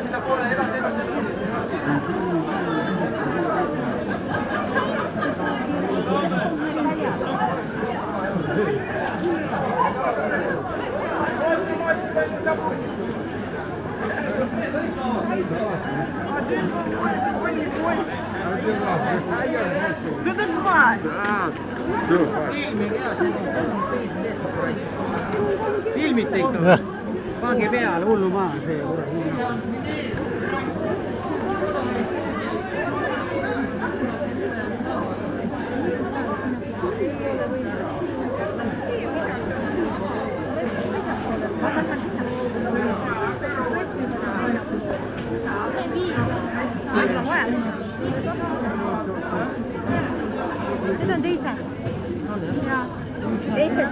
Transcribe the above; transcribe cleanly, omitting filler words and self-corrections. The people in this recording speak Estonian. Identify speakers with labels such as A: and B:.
A: Sinä puolelle, edasi.
B: Good spot.
A: Filmit ikka. Pange peale, hullu maa see.
B: Need on teise. Jaa. Teise.